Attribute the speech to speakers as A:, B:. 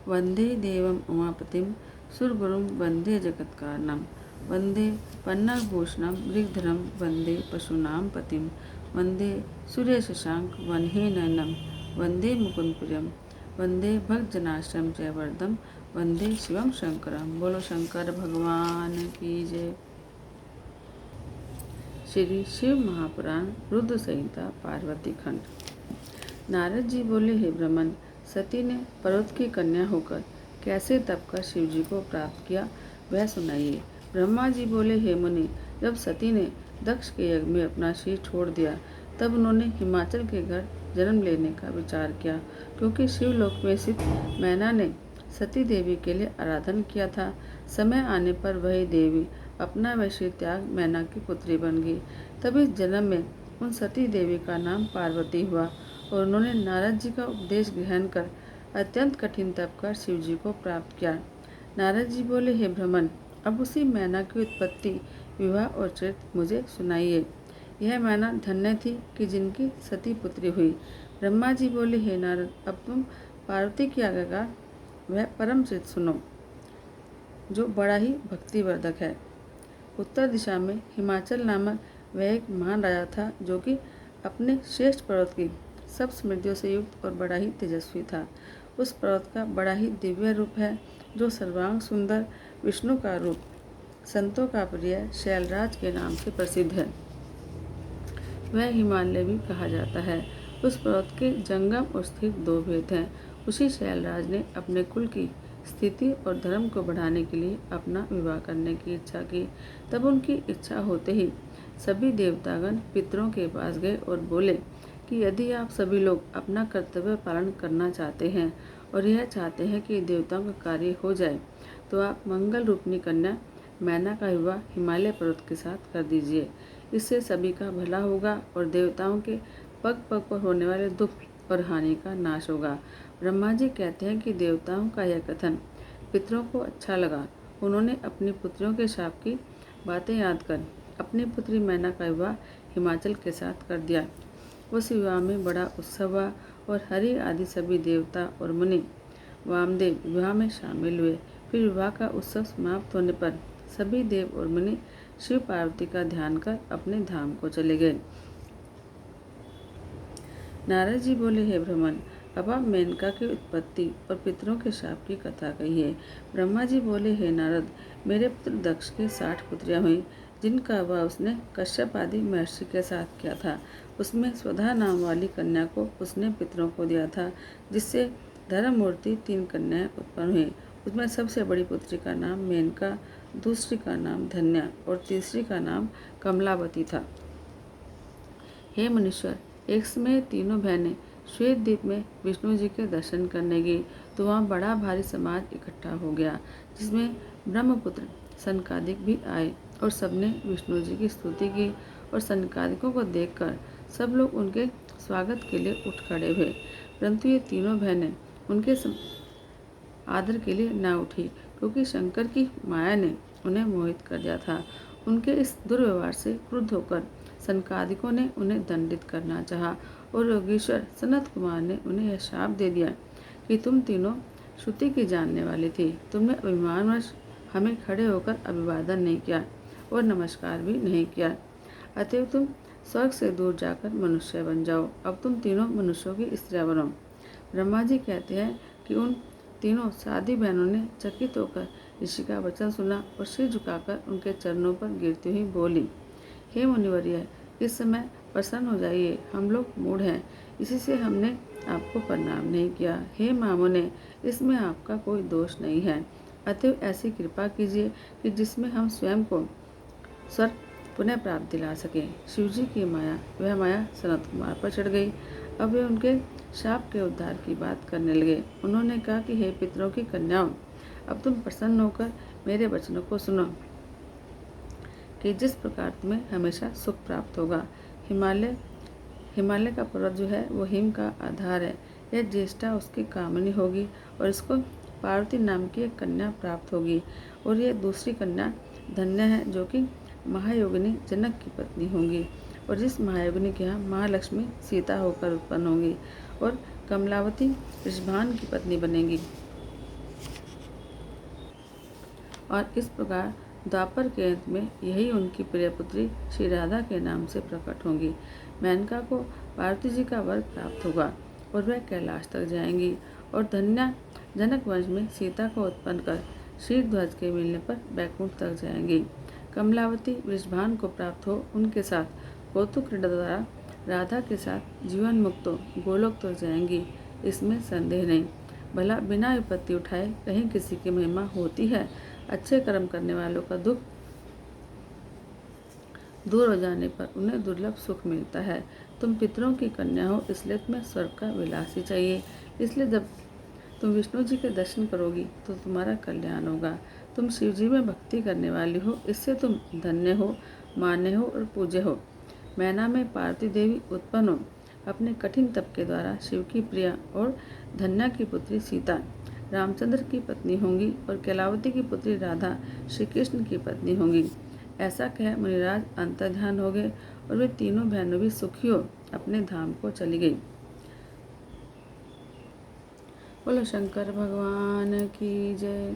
A: वंदे देवम उमापतिम सुरगुरुम वंदे जगत्कारणम वंदे पन्नाभूषणम मृगधरम वंदे पशूनां पतिम वंदे सूर्य शशांक वन्हे नयनम वंदे मुकुंदप्रियम वंदे भक्तजनाश्रम जयवर्धम वंदे शिवम शंकरम। बोलो शंकर भगवान की जय। श्री शिव महापुराण रुद्र संहिता पार्वती खंड। नारद जी बोले, हे ब्रह्मन, सती ने पर्वत की कन्या होकर कैसे तप कर शिव जी को प्राप्त किया वह सुनाइए। ब्रह्मा जी बोले, हे मुनि, जब सती ने दक्ष के यज्ञ में अपना शीर छोड़ दिया तब उन्होंने हिमाचल के घर जन्म लेने का विचार किया, क्योंकि शिवलोक में स्थित मैना ने सती देवी के लिए आराधन किया था। समय आने पर वही देवी अपना वह शीर त्याग मैना की पुत्री बन गई। तब इस जन्म में उन सती देवी का नाम पार्वती हुआ और उन्होंने नारद जी का उपदेश ग्रहण कर अत्यंत कठिन तप कर शिव जी को प्राप्त किया। नारद जी बोले, हे ब्रह्मन, अब उसी मैना की उत्पत्ति, विवाह और चरित्र मुझे सुनाइए। यह मैना धन्य थी कि जिनकी सती पुत्री हुई। ब्रह्मा जी बोले, हे नारद, अब तुम पार्वती की आज्ञा का वह परम चरित्र सुनो जो बड़ा ही भक्तिवर्धक है। उत्तर दिशा में हिमाचल नामक वह एक महान राजा था, जो कि अपने श्रेष्ठ पर्वत की सब समृद्धियों से युक्त और बड़ा ही तेजस्वी था। उस पर्वत का बड़ा ही दिव्य रूप है, जो सर्वांग सुंदर विष्णु का रूप, संतों का प्रिय शैलराज के नाम से प्रसिद्ध है। वह हिमालय भी कहा जाता है। उस पर्वत के जंगम और स्थित दो भेद हैं। उसी शैलराज ने अपने कुल की स्थिति और धर्म को बढ़ाने के लिए अपना विवाह करने की इच्छा की। तब उनकी इच्छा होते ही सभी देवतागण पितरों के पास गए और बोले कि यदि आप सभी लोग अपना कर्तव्य पालन करना चाहते हैं और यह चाहते हैं कि देवताओं का कार्य हो जाए, तो आप मंगल रूपनी कन्या मैना का विवाह हिमालय पर्वत के साथ कर दीजिए। इससे सभी का भला होगा और देवताओं के पग पग पर होने वाले दुख और हानि का नाश होगा। ब्रह्मा जी कहते हैं कि देवताओं का यह कथन पितरों को अच्छा लगा। उन्होंने अपनी पुत्रियों के शाप की बातें याद कर अपनी पुत्री मैना का विवाह हिमाचल के साथ कर दिया। उस विवाह में बड़ा उत्सव हुआ और हरि आदि सभी देवता और मुनि वामदेव विवाह में शामिल हुए। फिर विवाह का उत्सव समाप्त होने पर सभी देव और मुनि शिव पार्वती का ध्यान कर अपने धाम को चले गए। नारद जी बोले, हे ब्रह्मन, अब आप मेनका की उत्पत्ति और पितरों के शाप की कथा कहिए। ब्रह्मा जी बोले, हे नारद, मेरे पुत्र दक्ष के 60 पुत्रियां हुई, जिनका विवाह उसने कश्यप आदि महर्षि के साथ किया था। उसमें स्वधा नाम वाली कन्या को उसने पितरों को दिया था, जिससे धर्ममूर्ति 3 कन्याएं उत्पन्न हुई। उसमें सबसे बड़ी पुत्री का नाम मेनका, दूसरी का नाम धन्या और तीसरी का नाम कमलावती था। हे मुनीश्वर, एक समय तीनों बहनें श्वेत द्वीप में विष्णु जी के दर्शन करने गई, तो वहाँ बड़ा भारी समाज इकट्ठा हो गया, जिसमें ब्रह्मपुत्र सनकादिक भी आए और सबने विष्णु जी की स्तुति की। और सनकादिकों को देखकर सब लोग उनके स्वागत के लिए उठ खड़े हुए, परंतु ये तीनों बहनें उनके आदर के लिए ना उठी, क्योंकि शंकर की माया ने उन्हें मोहित कर दिया था। उनके इस दुर्व्यवहार से क्रुद्ध होकर सनकादिकों ने उन्हें दंडित करना चाहा और योगीश्वर सनत कुमार ने उन्हें यह शाप दे दिया कि तुम तीनों श्रुति की जानने वाली थी। तुमने अभिमानवश हमें खड़े होकर अभिवादन नहीं किया और नमस्कार भी नहीं किया, अतएव तुम स्वर्ग से दूर जाकर मनुष्य बन जाओ। अब तुम तीनों मनुष्यों की स्त्रियां बनो। ब्रह्मा जी कहते हैं कि उन तीनों साधी बहनों ने चकित होकर ऋषि का वचन सुना और सिर झुकाकर उनके चरणों पर गिरती हुई बोली, हे मुनिवर्य, इस समय प्रसन्न हो जाइए, हम लोग मूढ़ हैं, इसी से हमने आपको प्रणाम नहीं किया। हे मामुने, इसमें आपका कोई दोष नहीं है, अतएव ऐसी कृपा कीजिए कि जिसमें हम स्वयं को स्वर्ग पुनः प्राप्त दिला सके। शिव जी की माया, वह माया सनत कुमार पर चढ़ गई। अब वे उनके शाप के उद्धार की बात करने लगे। उन्होंने कहा कि हे पितरों की कन्याओं, अब तुम प्रसन्न होकर मेरे वचनों को सुनो कि जिस प्रकार तुम्हें हमेशा सुख प्राप्त होगा। हिमालय का पर्वत जो है वो हिम का आधार है। यह ज्येष्ठा उसकी कामनी होगी और इसको पार्वती नाम की एक कन्या प्राप्त होगी, और यह दूसरी कन्या धन्य है, जो कि महायोगिनी जनक की पत्नी होंगी, और जिस महायोगिनी के यहाँ महालक्ष्मी सीता होकर उत्पन्न होंगी, और कमलावती ऋषभान की पत्नी बनेगी। और इस प्रकार द्वापर के अंत में यही उनकी प्रिय पुत्री श्री राधा के नाम से प्रकट होंगी। मेनका को पार्वती जी का वर प्राप्त होगा और वह कैलाश तक जाएंगी और धन्या जनक वंश में सीता को उत्पन्न कर शीर ध्वज के मिलने पर बैकुंठ तक जाएंगी। कमलावती वृषभान को प्राप्त हो उनके साथ कौतुक क्रीड़ा द्वारा राधा के साथ जीवन मुक्त गोलोक तक जाएंगी, इसमें संदेह नहीं। भला बिना विपत्ति उठाए कहीं किसी की महिमा होती है? अच्छे कर्म करने वालों का दुख दूर हो जाने पर उन्हें दुर्लभ सुख मिलता है। तुम पितरों की कन्या हो, इसलिए तुम्हें स्वर्ग का विलास ही चाहिए। इसलिए जब तुम विष्णु जी के दर्शन करोगी तो तुम्हारा कल्याण होगा। तुम शिव जी में भक्ति करने वाली हो, इससे तुम धन्य हो, मान्य हो और पूज्य हो। मैना में पार्वती देवी उत्पन्न हो, अपने कठिन तप के द्वारा शिव की प्रिया और धन्या की पुत्री सीता रामचंद्र की पत्नी होंगी और कैलावती की पुत्री राधा श्री कृष्ण की पत्नी होंगी। ऐसा कह मुनिराज अंतर्ध्यान हो गए और वे तीनों बहनों भी सुखी हो अपने धाम को चली गई। बोलो शंकर भगवान की जय।